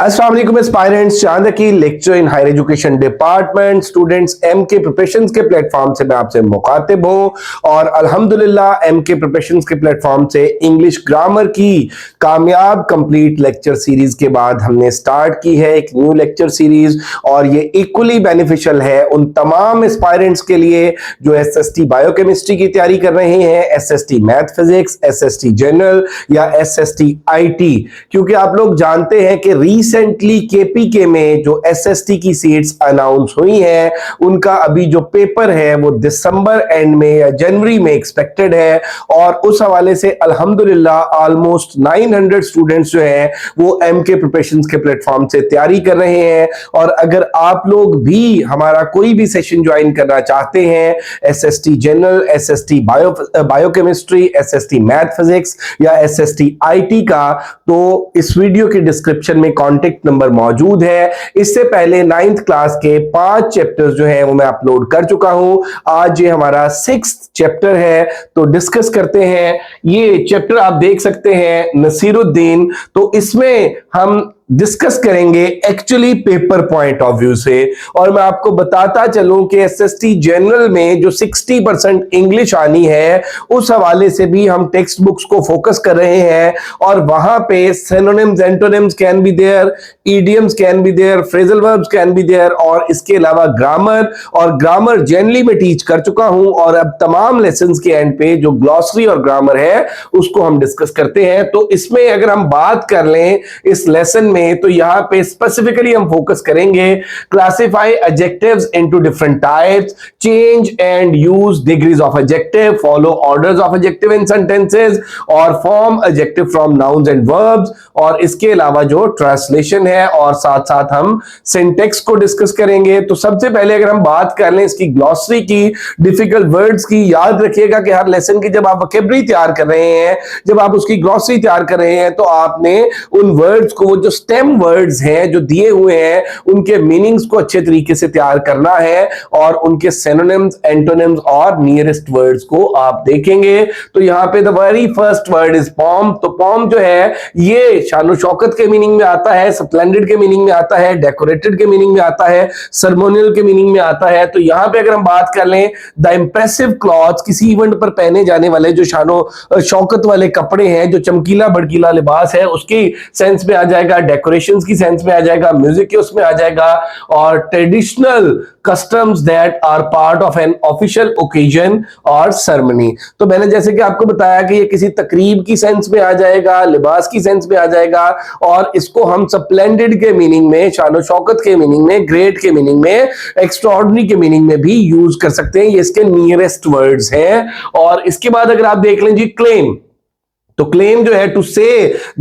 अस्सलाम वालेकुम एस्पायरेंट्स, चांद की lecture in higher education department students MK preparations के प्लेटफॉर्म से मैं आपसे मुखातिब हूं और अल्हम्दुलिल्लाह एमके प्रिपरेशंस के प्लेटफॉर्म से इंग्लिश ग्रामर की कामयाब कंप्लीट लेक्चर सीरीज के बाद हमने स्टार्ट की है एक न्यू लेक्चर सीरीज और ये इक्वली बेनिफिशियल है उन तमाम एस्पायरेंट्स के लिए जो एसएसटी बायोकेमिस्ट्री की तैयारी कर रहे हैं, SST math physics, SST general या एसएसटी आईटी, क्योंकि आप लोग जानते हैं कि रिसेंटली केपीके में जो एसएसटी की सीट्स अनाउंस हुई हैं उनका अभी जो पेपर है वो दिसंबर एंड में या जनवरी में एक्सपेक्टेड है और उस हवाले से अल्हम्दुलिल्लाह ऑलमोस्ट 900 स्टूडेंट्स जो हैं वो एमके प्रिपरेशंस के प्लेटफॉर्म से तैयारी कर रहे हैं। और अगर आप लोग भी हमारा कोई भी सेशन ज्वाइन करना चाहते हैं SST general, SST biochemistry, SST math physics या एसएसटी आईटी का, तो इस वीडियो के डिस्क्रिप्शन में कांटेक्ट नंबर मौजूद है। इससे पहले 9th क्लास के 5 चैप्टर्स जो हैं वो मैं अपलोड कर चुका हूं। आज ये हमारा 6th चैप्टर है, तो डिस्कस करते हैं। ये चैप्टर आप देख सकते हैं नसीरुद्दीन, तो इसमें हम डिस्कस करेंगे actually paper point of view से। और मैं आपको बताता चलूं कि एसएसटी जनरल में जो 60% इंग्लिश आनी है उस हवाले से भी हम टेक्स्ट बुक्स को फोकस कर रहे हैं और वहां पे synonyms, antonyms can be there, idioms can be there, phrasal verbs can be there और इसके अलावा ग्रामर, और ग्रामर जनरली मैं टीच कर चुका हूं और अब तमाम लेसन्स के एंड पे जो ग्लॉसरी और ग्रामर है उसको हम डिस्कस करते हैं। तो इसमें अगर हम बात कर लें इस लेसन में, तो यहां पे स्पेसिफिकली हम फोकस करेंगे classify adjectives into different types, change and use degrees of adjective, follow orders of adjective in sentences और form adjective from nouns and verbs, और इसके अलावा जो ट्रांसलेशन है और साथ साथ हम सिंटेक्स को डिस्कस करेंगे। तो सबसे पहले अगर हम बात कर लें इसकी ग्लॉसरी की, डिफिकल्ट वर्ड्स की, याद रखिएगा कि हर लेसन की जब आप वोकैबुलरी तैयार कर रहे हैं, जब आप उसकी ग्लॉसरी तैयार कर रहे हैं, तो आपने उन वर्ड्स को, वो जो स्टेम वर्ड्स हैं जो दिए हुए हैं, उनके मीनिंग्स को अच्छे तरीके से तैयार करना है और उनके सिनोनिम्स, एंटोनिम्स और नियरेस्ट वर्ड्स को आप देखेंगे। तो यहां पे the very first word is palm. तो पॉम जो है ये शानो शौकत के मीनिंग में आता है, स्प्लेंडेड के मीनिंग में आता है, डेकोरेटेड के मीनिंग में आता है, सर्मोनियल के मीनिंग में आता है। तो यहां पे अगर हम बात कर लें द इंप्रेसिव क्लॉथ्स, किसी इवेंट पर पहने जाने वाले जो शानो शौकत वाले कपड़े हैं, जो चमकीला भड़कीला लिबास है, उसकी सेंस में आ जाएगा, डेकोरेशंस की सेंस में आ जाएगा, म्यूजिक के उसमें आ जाएगा, और traditional customs that are part of an official occasion और सेरेमनी। तो मैंने जैसे कि आपको बताया कि ये किसी तकरीब की सेंस में आ जाएगा, लिबास की सेंस में आ जाएगा, और इसको हम स्प्लेंडेड के मीनिंग में, शानो शौकत के मीनिंग में, ग्रेट के मीनिंग में, एक्स्ट्राऑर्डिनरी के मीनिंग में भी यूज कर सकते हैं। ये इसके नियरेस्ट वर्ड्स हैं। और इसके बाद अगर आप देख लें जी क्लेम, तो क्लेम जो है to say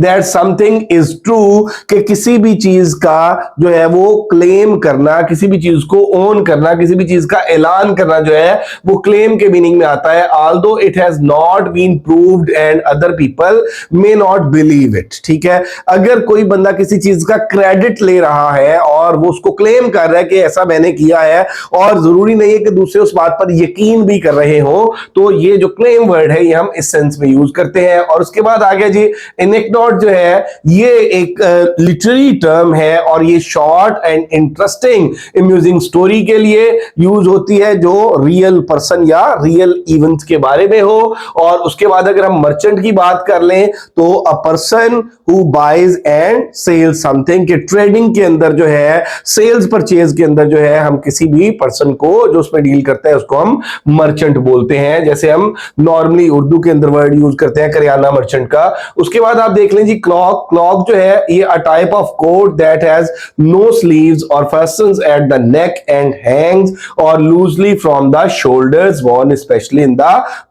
that something is true, कि किसी भी चीज का जो है वो क्लेम करना, किसी भी चीज को ओन करना, किसी भी चीज का ऐलान करना जो है वो क्लेम के मीनिंग में आता है। Although it has not been proved and other people may not believe it. ठीक है, अगर कोई बंदा किसी चीज का क्रेडिट ले रहा है और वो उसको क्लेम कर रहा है कि ऐसा मैंने किया है, और जरूरी नहीं है कि दूसरे उस बात पर यकीन भी कर रहे हो, तो ये जो क्लेम वर्ड है ये हम इस सेंस में यूज करते हैं। और उसके बाद आ गया जी एनेक्डोट, जो है ये एक लिटरेरी टर्म है और ये short and interesting amusing story के लिए यूज होती है जो रियल पर्सन या रियल इवेंट्स के बारे में हो। और उसके बाद अगर हम मर्चेंट की बात कर लें तो a person who buys and sells something, के ट्रेडिंग के अंदर जो है, सेल्स परचेज के अंदर जो है, हम किसी भी पर्सन को जो उसमें डील करते हैं उसको हम मर्चेंट बोलते हैं। जैसे हम नॉर्मली उर्दू के अंदर वर्ड यूज करते हैं करियाना मर्चेंट का। उसके बाद आप देख लें जी क्लॉक। क्लॉक जो है ये a type of coat that has no sleeves और fastens at the neck and hangs और loosely from the shoulders, worn especially in the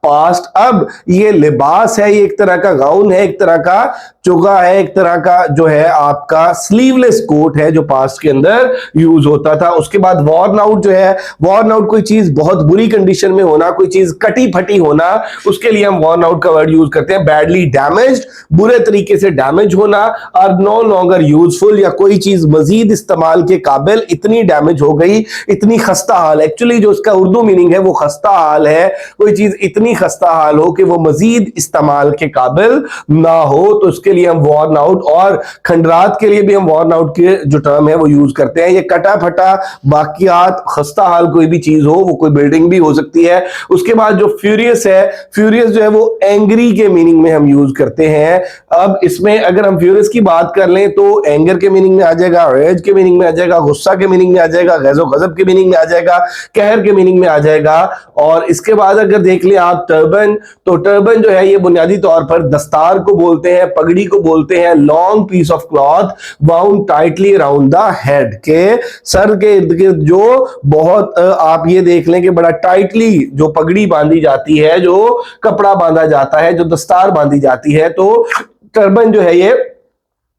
past. अब ये लिबास है, ये एक तरह का गाउन है, एक तरह का चुगा है, एक तरह का जो है आपका स्लीवलेस कोट है जो पास्ट के अंदर यूज होता था। उसके बाद वॉर्न आउट जो है, वॉर्न आउट कोई चीज बहुत बुरी कंडीशन में होना, कोई चीज कटी फटी होना, उसके लिए हम वॉर्न आउट का वर्ड यूज करते हैं। बैड बैडली डैमेज्ड, बुरे तरीके से डैमेज होना, आर नो लॉन्गर यूजफुल, या कोई चीज मजीद इस्तेमाल के काबिल इतनी डैमेज हो गई, इतनी खस्ता हाल, एक्चुअली जो इसका उर्दू मीनिंग है वो खस्ता हाल है, कोई चीज इतनी खस्ता हाल हो कि वो मजीद इस्तेमाल के काबिल ना हो, तो उसके लिए हम वॉर्न आउट, और खंडरात के लिए भी हम वॉर्न आउट के जो टर्म है वो यूज करते हैं। ये कटा फटा बाकियात, खस्ता हाल कोई भी चीज हो, वो कोई बिल्डिंग भी हो सकती है। उसके बाद जो फ्यूरियस है, फ्यूरियस जो है वो एंग्री के मीनिंग में हम यूज करते हैं। अब इसमें अगर हम फ्यूरियस की बात कर लें तो एंगर के मीनिंग में आ जाएगा, रेज के मीनिंग में आ जाएगा, गुस्सा के मीनिंग में आ जाएगा, गैज़ो गजब के मीनिंग में आ जाएगा, कहर के मीनिंग में आ जाएगा। और इसके बाद अगर देख लें आप टर्बन, तो टर्बन जो है ये बुनियादी तौर पर दस्तार को बोलते हैं, पगड़ी को बोलते हैं, long piece of cloth bound tightly around the head, के सर के इर्द गिर्द जो बहुत आप ये देख लें कि बड़ा टाइटली जो पगड़ी बांधी जाती है, जो कपड़ा बांधा जाता है, जो दस्तार बांधी जाती है, तो टर्बन जो है ये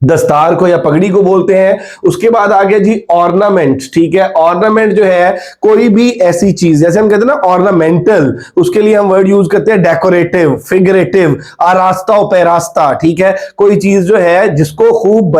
दस्तार को या पगड़ी को बोलते हैं। उसके बाद आ गया जी ऑर्नामेंट, ठीक है। ऑर्नामेंट जो है कोई भी ऐसी चीज, जैसे हम कहते हैं ना ऑर्नामेंटल, उसके लिए हम वर्ड यूज करते हैं डेकोरेटिव, फिगरेटिव, आरास्ता और पैरास्ता, ठीक है। कोई चीज जो है जिसको खूब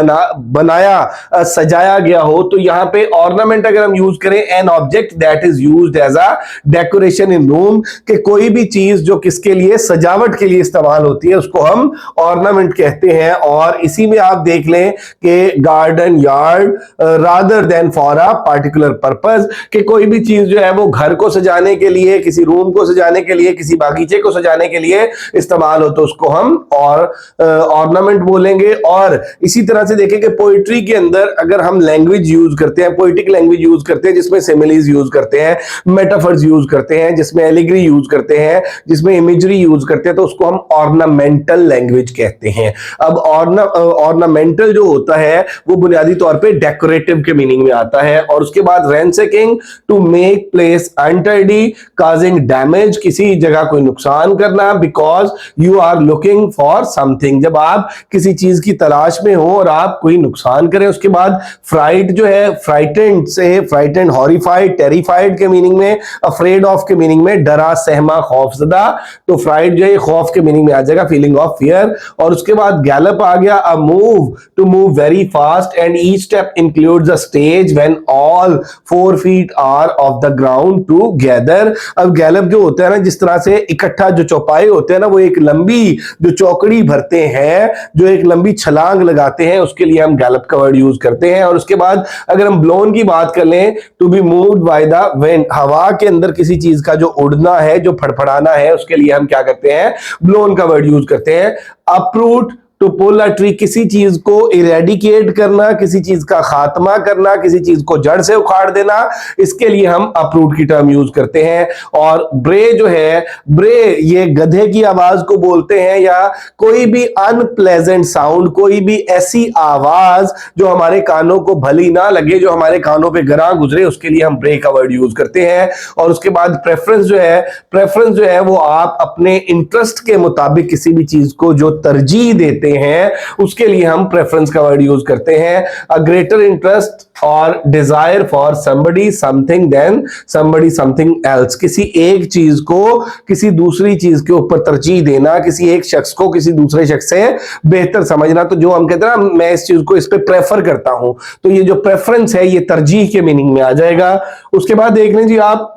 बनाया सजाया गया हो, तो यहां पे ऑर्नामेंट अगर हम यूज करें, an object that is used as a decoration in room, कि कोई भी चीज जो किसके लिए, सजावट के लिए इस्तेमाल होती है, उसको हम ऑर्नामेंट कहते हैं। और इसी में आप देख लें कि garden, yard, rather than for a particular purpose, कि कोई भी चीज जो है वो घर को सजाने के लिए, किसी रूम को सजाने के लिए, किसी बागीचे को सजाने के लिए इस्तेमाल हो, तो उसको हम ऑर्नामेंट बोलेंगे। और इसी तरह से देखें कि पोइट्री के अंदर अगर हम लैंग्वेज यूज करते हैं, पोइटिक लैंग्वेज यूज करते हैं, जिसमें सिमिलीज यूज करते हैं, मेटाफर्स यूज करते हैं, जिसमें एलिग्री यूज करते हैं, जिसमें इमेजरी यूज करते हैं, तो उसको हम ऑर्नामेंटल लैंग्वेज कहते हैं। अब ऑर्नामेंटल जो होता है वो बुनियादी तौर पे डेकोरेटिव के मीनिंग में आता है। और उसके बाद ransacking, to make place untidy, causing damage, किसी जगह कोई नुकसान करना, because you are looking for something, जब आप किसी चीज की तलाश में हो और आप कोई नुकसान करें। उसके बाद फ्राइट जो है, फ्राइटेंड से, फ्राइटेंड, हॉरिफाइड, टेरिफाइड के मीनिंग में, अफ्रेड ऑफ के मीनिंग में, डरा, सहमा, खौफजदा, तो फ्राइट जो है खौफ के मीनिंग में आ जाएगा, फीलिंग ऑफ फियर। और उसके बाद गैलप आ गया, a move, to move very fast, and each step includes a stage when all 4 feet are off the ground together। अब गैलप जो होता है ना, जिस तरह से इकट्ठा जो चौपाई होते हैं ना, वो एक लंबी जो चौकड़ी भरते हैं, जो एक लंबी छलांग लगाते हैं, उसके लिए हम गैलप का वर्ड यूज करते हैं। और उसके बाद अगर हम ब्लोन की बात कर लें, to be moved by the wind, हवा के अंदर किसी चीज का जो उड़ना है, जो फड़फड़ाना है, उसके लिए हम क्या करते हैं, ब्लोन का वर्ड यूज करते हैं। Uproot, to pull a tree, किसी चीज को इरेडिकेट करना, किसी चीज का खात्मा करना, किसी चीज को जड़ से उखाड़ देना, इसके लिए हम अपरूट की टर्म यूज करते हैं। और ब्रे जो है, ब्रे ये गधे की आवाज को बोलते हैं, या कोई भी अनप्लेजेंट साउंड, कोई भी ऐसी आवाज जो हमारे कानों को भली ना लगे, जो हमारे कानों पे गरां गुजरे, उसके लिए हम ब्रे का वर्ड यूज करते हैं। और उसके बाद प्रेफरेंस जो है, प्रेफरेंस जो है वो आप अपने इंटरेस्ट के मुताबिक किसी भी चीज को जो तरजीह देते हैं, उसके लिए हम प्रेफरेंस का वर्ड यूज करते हैं। अ ग्रेटर इंटरेस्ट और desire for somebody something than somebody something else, किसी एक चीज को किसी दूसरी चीज के ऊपर तरजीह देना, किसी एक शख्स को किसी दूसरे शख्स से बेहतर समझना। तो जो हम कहते हैं ना, मैं इस चीज को इस पे प्रेफर करता हूं, तो ये जो प्रेफरेंस है ये तरजीह के मीनिंग में आ जाएगा। उसके बाद देख लें जी आप,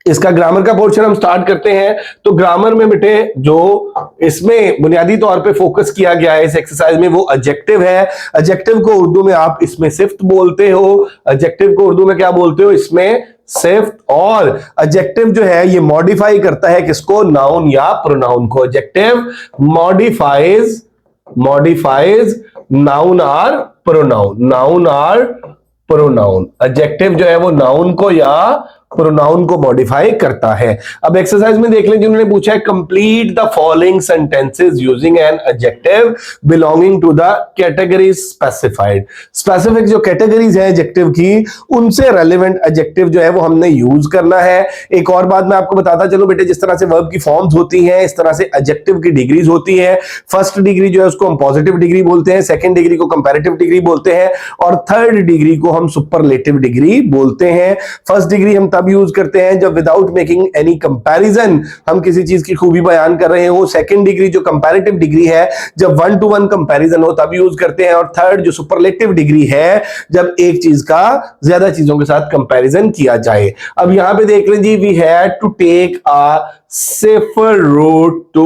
इसका ग्रामर का पोर्शन हम स्टार्ट करते हैं। तो ग्रामर में बेटे जो इसमें बुनियादी तौर पे फोकस किया गया है इस एक्सरसाइज में, वो एडजेक्टिव है। एडजेक्टिव को उर्दू में आप इसमें सिफ्त बोलते हो, एडजेक्टिव को उर्दू में क्या बोलते हो, इसमें सिफ्त। और एडजेक्टिव जो है ये मॉडिफाई करता है किसको, नाउन या प्रोनाउन को। Adjective modifies noun or pronoun, noun or pronoun. Adjective जो है वो नाउन को या प्रोनाउन को मॉडिफाई करता है। अब एक्सरसाइज में देख लें, जिन्होंने पूछा है complete the following sentences using an adjective belonging to the category specified. Specific जो कैटेगरीज है एडजेक्टिव की, उनसे रेलेवेंट एडजेक्टिव जो है वो हमने यूज करना है। एक और बात मैं आपको बताता चलूं बेटे, जिस तरह से वर्ब की फॉर्म्स होती हैं, इस तरह से एडजेक्टिव की डिग्रीज होती है। फर्स्ट डिग्री जो है उसको हम पॉजिटिव डिग्री बोलते हैं, सेकंड डिग्री को कंपैरेटिव डिग्री बोलते हैं, और थर्ड डिग्री को हम सुपरलेटिव डिग्री बोलते हैं। फर्स्ट डिग्री हम तब यूज करते हैं जब विदाउट मेकिंग एनी कंपैरिजन हम किसी चीज की खूबी बयान कर रहे हो। सेकंड डिग्री जो कंपैरेटिव डिग्री है जब 1 to 1 कंपैरिजन हो तब यूज करते हैं। और थर्ड जो सुपरलेटिव डिग्री है जब एक चीज का ज्यादा चीजों के साथ कंपैरिजन किया जाए। अब यहां पे देख लें जी, we had to take a safer route to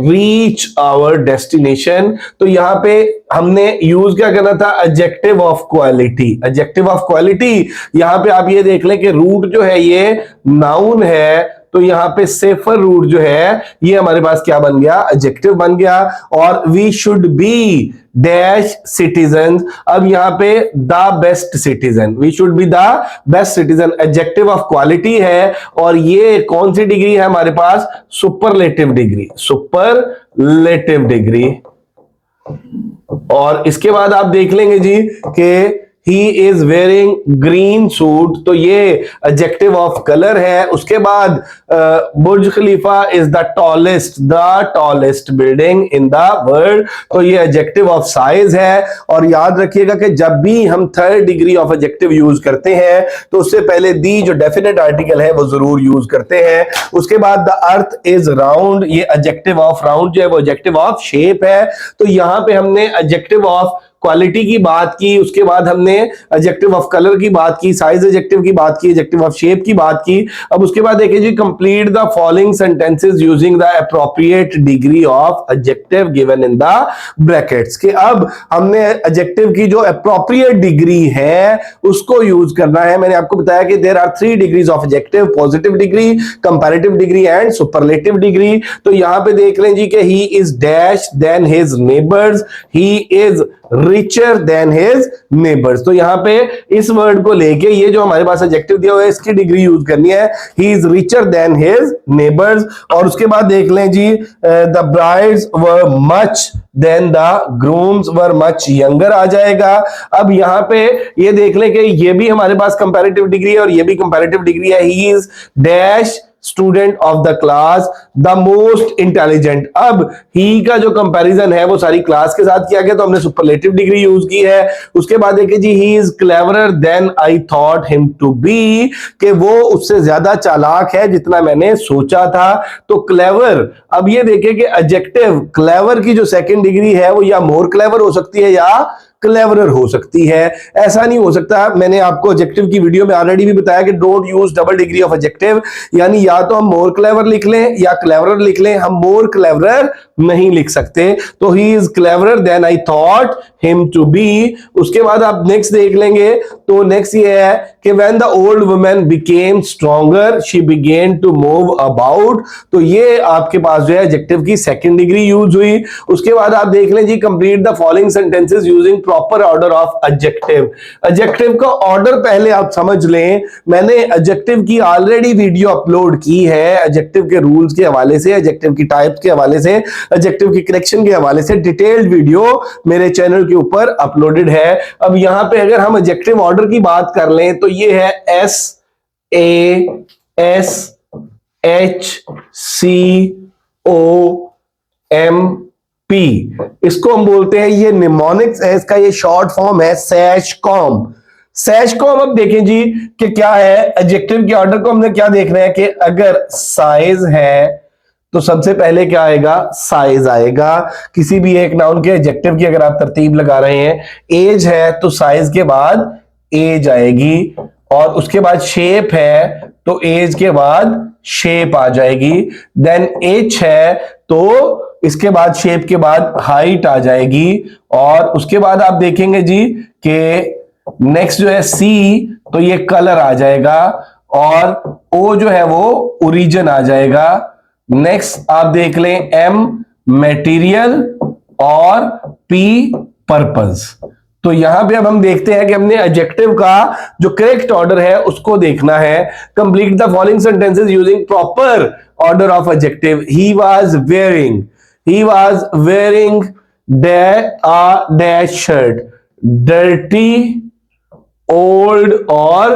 reach our destination। तो यहां पे हमने यूज क्या करना था, adjective of quality. Adjective of quality यहां पे आप ये देख लें कि रूट जो है ये नाउन है, तो यहां पे सेफर रूट जो है ये हमारे पास क्या बन गया, एडजेक्टिव बन गया। और we should be dash citizen, अब यहां पे the best citizen, we should be the best citizen adjective of quality है। और ये कौन सी डिग्री है हमारे पास, सुपरलेटिव डिग्री, सुपरलेटिव डिग्री। और इसके बाद आप देख लेंगे जी कि he is wearing green suit, तो ये एडजेक्टिव ऑफ कलर है। उसके बाद Burj Khalifa is the tallest building in the world, तो ये एडजेक्टिव ऑफ साइज है। और याद रखिएगा कि जब भी हम third degree of adjective use करते हैं तो उससे पहले दी जो डेफिनेट आर्टिकल है वो जरूर यूज करते हैं। उसके बाद द अर्थ इज राउंड, ये एडजेक्टिव ऑफ राउंड जो है वो एडजेक्टिव ऑफ शेप है। तो यहां पे हमने एडजेक्टिव ऑफ क्वालिटी की बात की, उसके बाद हमने एडजेक्टिव ऑफ कलर की बात की, साइज एडजेक्टिव की बात की, एडजेक्टिव ऑफ शेप की बात की। अब उसके बाद देखिए जी, complete the following sentences using the appropriate degree of adjective given in the brackets. कि अब हमने एडजेक्टिव की जो एप्रोप्रिएट डिग्री है उसको यूज करना है। मैंने आपको बताया कि there are 3 degrees of adjective, positive degree, comparative degree and superlative degree. तो यहां पे देख लें जी कि he is dash than his neighbours, he is richer than his neighbours. तो यहां पे इस वर्ड को लेके ये जो हमारे पास एडजेक्टिव दिया हुआ है इसकी डिग्री यूज करनी है, he is richer than his neighbours. और उसके बाद देख लें जी, the brides were much than the grooms were much younger आ जाएगा। अब यहां पे ये देख लें कि ये भी हमारे पास कंपैरेटिव डिग्री है और ये भी कंपैरेटिव डिग्री है। He is dash student of the class the most intelligent. अब ही का जो कंपैरिजन है वो सारी क्लास के साथ किया गया, तो हमने सुपरलेटिव डिग्री यूज की है। उसके बाद देखिए जी, he is cleverer than I thought him to be, कि वो उससे ज्यादा चालाक है जितना मैंने सोचा था। तो क्लेवर, अब ये देखिए कि एडजेक्टिव क्लेवर की जो सेकंड डिग्री है वो या मोर क्लेवर हो सकती है या क्लेवरर हो सकती है। ऐसा नहीं हो सकता, मैंने आपको एडजेक्टिव की वीडियो में ऑलरेडी भी बताया कि don't use double degree of adjective, यानी या तो हम मोर क्लेवर लिख लें या क्लेवरर लिख लें, हम मोर क्लेवरर नहीं लिख सकते। तो he is cleverer than I thought him to be. उसके बाद आप नेक्स्ट देख लेंगे, तो नेक्स्ट ये है कि when the old woman became stronger she began to move about, तो ये आपके पास जो है एडजेक्टिव की सेकंड डिग्री यूज हुई। उसके बाद आप देख लें जी, complete the following sentences using proper order of adjective. Adjective का ऑर्डर पहले आप समझ लें, मैंने एडजेक्टिव की ऑलरेडी वीडियो अपलोड की है, एडजेक्टिव के रूल्स के हवाले से, एडजेक्टिव की टाइप्स के हवाले से, एडजेक्टिव की करेक्शन के हवाले से डिटेल्ड वीडियो मेरे चैनल के ऊपर अपलोडेड है। अब यहां पे अगर हम एडजेक्टिव ऑर्डर की बात कर लें तो ये है S A S H C O M P, इसको हम बोलते हैं, ये निमोनिक्स है, इसका ये शॉर्ट फॉर्म है सैशकॉम। सैशकॉम, अब देखें जी कि क्या है, एडजेक्टिव के ऑर्डर को हमने क्या देखना है कि अगर साइज है तो सबसे पहले क्या आएगा, साइज आएगा। किसी भी एक नाउन के एडजेक्टिव की अगर आप तरतीब लगा रहे हैं, एज है तो साइज के बाद एज आएगी, और उसके बाद शेप है तो एज के बाद शेप आ जाएगी। देन एच है तो इसके बाद शेप के बाद हाइट आ जाएगी। और उसके बाद आप देखेंगे जी कि नेक्स्ट जो है सी, तो ये कलर आ जाएगा, और ओ जो है वो ओरिजिन आ जाएगा। नेक्स्ट आप देख लें एम मटेरियल और पी पर्पस। तो यहां पे अब हम देखते हैं कि हमने एडजेक्टिव का जो करेक्ट ऑर्डर है उसको देखना है। Complete the following sentences using proper order of adjective. He was wearing dash shirt, dirty, old और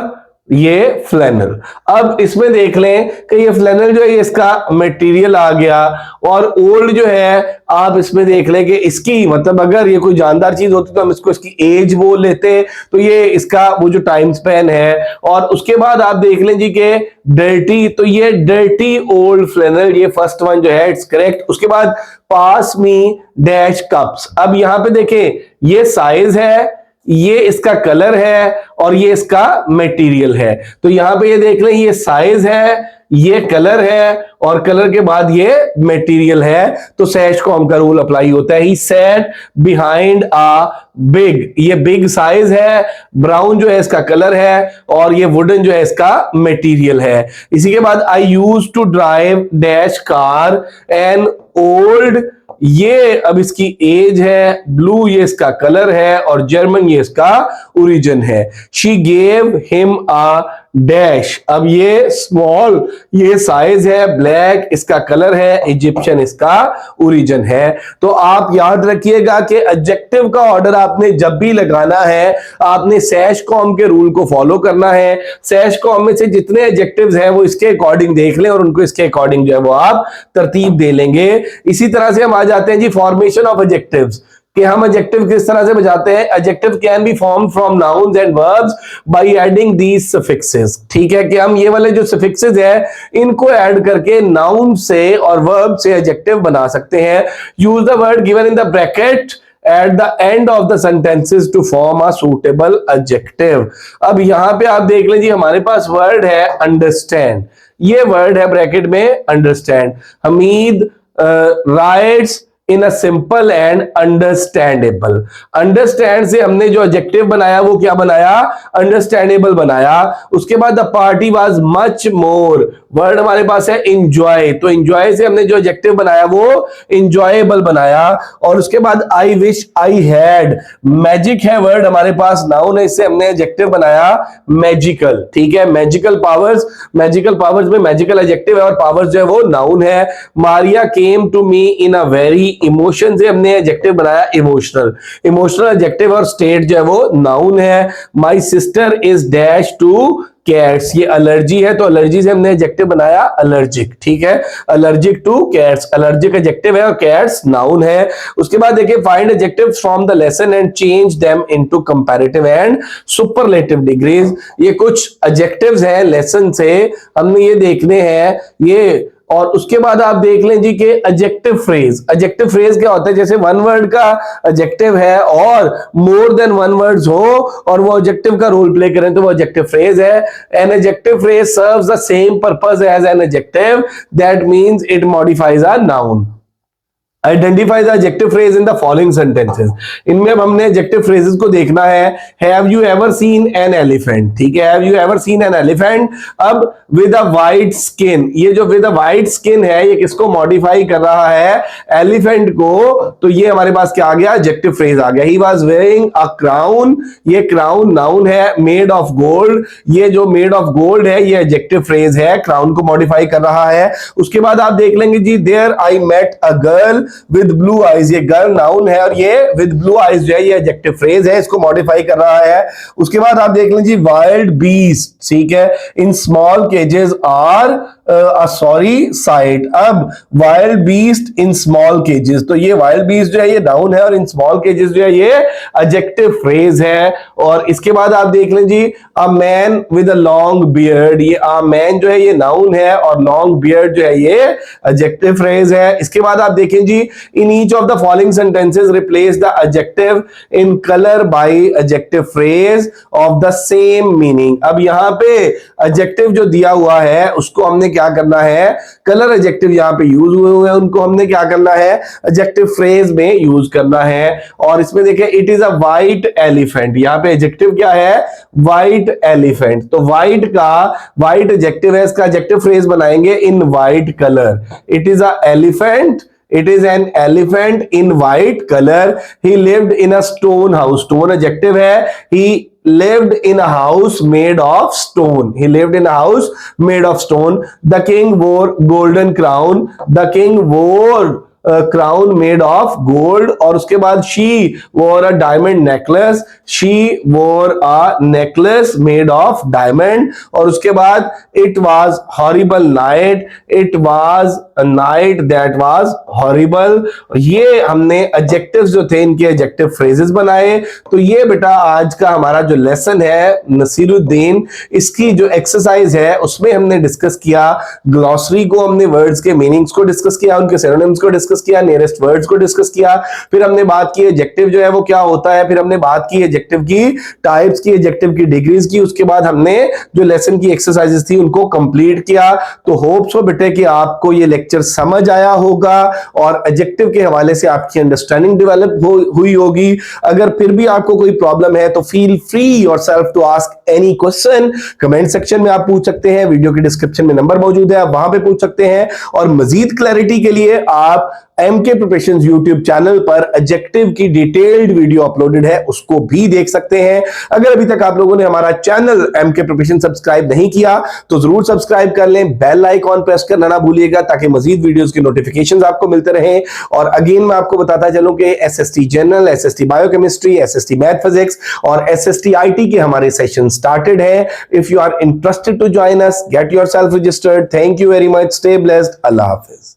ये फ्लैनल। अब इसमें देख लें कि ये फ्लैनल जो है इसका मटेरियल आ गया, और ओल्ड जो है आप इसमें देख लें कि इसकी मतलब अगर ये कोई जानदार चीज होती तो हम इसको इसकी एज बोल लेते, तो ये इसका वो जो टाइम स्पैन है। और उसके बाद आप देख लें जी के डर्टी, तो ये डर्टी ओल्ड फ्लैनल, ये फर्स्ट वन जो है इट्स करेक्ट। उसके बाद पास मी डैश कप्स। अब यहां पे देखें ये साइज है, ये इसका कलर है, और ये इसका मटेरियल है। तो यहां पे ये देख लें ये साइज है, ये कलर है, और कलर के बाद ये मटेरियल है। तो सैश कॉम का रूल अप्लाई होता है। He sat behind a big, ये बिग साइज है, ब्राउन जो है इसका कलर है, और ये वुडन जो है इसका मटेरियल है। इसी के बाद I use to drive dash car an old, ये अब इसकी एज है, ब्लू ये इसका कलर है, और जर्मन ये इसका ओरिजिन है। She gave him a dash, अब ये स्मॉल ये साइज है, ब्लैक इसका कलर है, इजिप्शियन इसका ओरिजिन है। तो आप याद रखिएगा कि एडजेक्टिव का ऑर्डर आपने जब भी लगाना है आपने सैश कॉम के रूल को फॉलो करना है। सैश कॉम में से जितने एडजेक्टिव्स हैं वो इसके अकॉर्डिंग देख लें और उनको इसके अकॉर्डिंग जो है वो आप तरतीब दे लेंगे। इसी तरह से हम आ जाते हैं जी फॉर्मेशन ऑफ एडजेक्टिव्स, कि हम एडजेक्टिव किस तरह से बजाते हैं। Adjective can be form from nouns and verbs by adding these suffixes. ठीक है कि हम ये वाले जो सफिक्सेस है इनको ऐड करके नाउन से और वर्ब से एडजेक्टिव बना सकते हैं। Use the word given in the bracket at the end of the sentences to form a suitable adjective। अब यहां पे आप देख लीजिए हमारे पास वर्ड है understand, ये वर्ड है ब्रैकेट में understand। Hamid writes in a simple and understandable। understand से हमने जो एडजेक्टिव बनाया वो क्या बनाया, understandable बनाया। उसके बाद the party was much more, word हमारे पास है enjoy, तो enjoy से हमने जो एडजेक्टिव बनाया वो enjoyable बनाया। और उसके बाद I wish I had, magic है वर्ड हमारे पास, नाउन है, इससे हमने एडजेक्टिव बनाया मैजिकल। ठीक है, मैजिकल पावर्स, मैजिकल पावर्स में मैजिकल एडजेक्टिव है और पावर्स जो है वो नाउन है। Maria came to me in a very, emotion से हमने एडजेक्टिव बनाया इमोशनल, इमोशनल एडजेक्टिव, और स्टेट जो है वो नाउन है। My sister is dash to cats, ये एलर्जी है तो एलर्जी से हमने एडजेक्टिव बनाया एलर्जिक। ठीक है, allergic two cats, allergic adjective है और कैट्स नाउन है। उसके बाद देखिए find adjectives from the lesson and change them into comparative and superlative degrees. ये कुछ एडजेक्टिव्स हैं लेसन से, हमने ये देखने हैं ये। और उसके बाद आप देख लें जी कि एडजेक्टिव फ्रेज, एडजेक्टिव फ्रेज क्या होता है, जैसे वन वर्ड का एडजेक्टिव है और मोर देन वन वर्ड्स हो और वो एडजेक्टिव का रोल प्ले करें तो वो एडजेक्टिव फ्रेज है। An adjective phrase serves the same purpose as an adjective, that means it modifies a noun. Identify the adjective phrase in the following sentences. इनमें अब हमने एडजेक्टिव फ्रेजेस को देखना है। Have you ever seen an elephant, ठीक है, have you ever seen an elephant. अब with a white skin, ये जो विद अ वाइट स्किन है ये किसको मॉडिफाई कर रहा है, एलिफेंट को। तो ये हमारे पास क्या आ गया, एडजेक्टिव फ्रेज आ गया। He was wearing a crown, ये क्राउन नाउन है। मेड ऑफ गोल्ड, ये जो मेड ऑफ गोल्ड है ये एडजेक्टिव फ्रेज है, क्राउन को मॉडिफाई कर रहा है। उसके बाद आप देख लेंगे जी there I met a girl with blue eyes, ये गर्ल नाउन है और ये विद ब्लू आईज जो है ये एडजेक्टिव फ्रेज है, इसको मॉडिफाई कर रहा है। उसके बाद आप देख लीजिए वाइल्ड बीस्ट, ठीक है, in small cages are sorry sight. अब wild beast in small cages, तो ये वाइल्ड बीस्ट जो है ये नाउन है और इन स्मॉल केजेस जो है ये एडजेक्टिव फ्रेज है। और इसके बाद आप देख लीजिए a man with a long beard, ये अ मैन जो है ये नाउन है और लॉन्ग बियर्ड जो है ये एडजेक्टिव फ्रेज है। इसके बाद आप देखें जी in each of the following sentences replace the adjective in colour by adjective phrase of the same meaning. अब यहां पे एडजेक्टिव जो दिया हुआ है उसको हमने क्या करना है, कलर एडजेक्टिव यहां पे यूज हुए हैं उनको हमने क्या करना है, एडजेक्टिव फ्रेज में यूज करना है। और इसमें देखिए it is a white elephant, यहां पे एडजेक्टिव क्या है, वाइट एलिफेंट। तो वाइट का वाइट एडजेक्टिव है, इसका एडजेक्टिव फ्रेज बनाएंगे in white colour. It is a elephant, it is an elephant in white color. He lived in a stone house, stone adjective है, he lived in a house made of stone, he lived in a house made of stone. The king wore golden crown, the king wore crown made of gold, और उसके बाद she वोर a diamond necklace, she वोर a necklace made of diamond, और उसके बाद it was horrible night, it was a night that was horrible. ये हमने एडजेक्टिव्स जो थे इनके एडजेक्टिव फ्रेजेस बनाए। तो ये बेटा आज का हमारा जो लेसन है नसीरुद्दीन, इसकी जो एक्सरसाइज है उसमें हमने डिस्कस किया ग्लॉसरी को, हमने वर्ड्स के मीनिंग्स को डिस्कस किया, उनके सिनोनिम्स को डिस्कस किया, नियरेस्ट वर्ड्स को डिस्कस किया, फिर हमने बात की एडजेक्टिव जो है वो क्या होता है, फिर हमने बात की एडजेक्टिव की टाइप्स की, एडजेक्टिव की डिग्रीज की, उसके बाद हमने जो लेसन की एक्सरसाइजेस थी उनको कंप्लीट किया। तो होप सो बेटे कि आपको ये लेक्चर समझ आया होगा और एडजेक्टिव के हवाले से आपकी अंडरस्टैंडिंग डेवलप हुई होगी। अगर फिर भी आपको कोई प्रॉब्लम है तो feel free yourself to ask any question, comment section में आप पूछ सकते हैं, वीडियो के डिस्क्रिप्शन में नंबर मौजूद है, आप वहां पे पूछ सकते हैं। और मजीद क्लैरिटी के लिए आप एमके प्रिपरेशंस यूट्यूब चैनल पर एडजेक्टिव की डिटेल्ड वीडियो अपलोडेड है, उसको भी देख सकते हैं। अगर अभी तक आप लोगों ने हमारा चैनल एमके प्रिपरेशन सब्सक्राइब नहीं किया तो जरूर सब्सक्राइब कर लें, बेल आइकॉन प्रेस करना ना भूलिएगा ताकि मजीद वीडियोस की नोटिफिकेशंस आपको मिलते रहें। और अगेन मैं आपको बताता चलूं कि SST general, SST biochemistry, SST math physics और एसएसटी आईटी के हमारे सेशन स्टार्टेड है। If you are interested to join us, get yourself registered. Thank you very much, stay blessed, अल्लाह हाफिज।